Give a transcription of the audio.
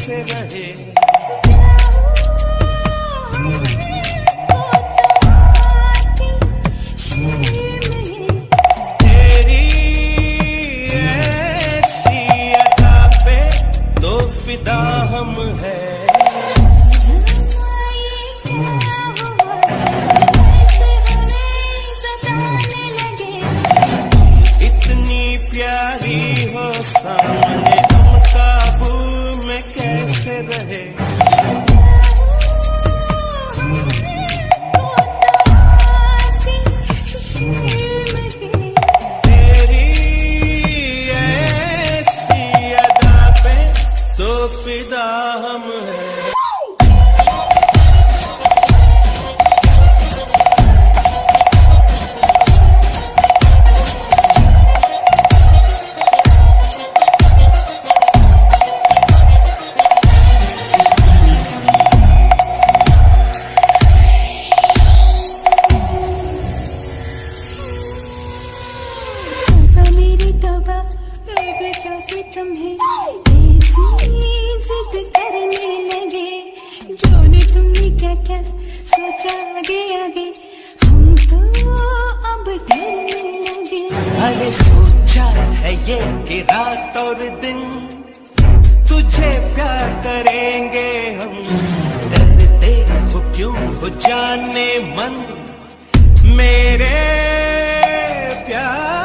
कैसे रहे। तेरी ऐसी अदा पे तो फिदा हम है। इतनी प्यारी हो सामने हम काबू में कैसे रहे। तेरी ऐसी अदा पे तो फिदा हम है। तुम्हें जिद करने लगे, जोने तुमने क्या क्या सोचा आगे आगे, हम तो अब डरने लगे। अरे सोचा है ये कि रात और दिन तुझे प्यार करेंगे हम। डरते हो क्यों हो जाने मन मेरे प्यार।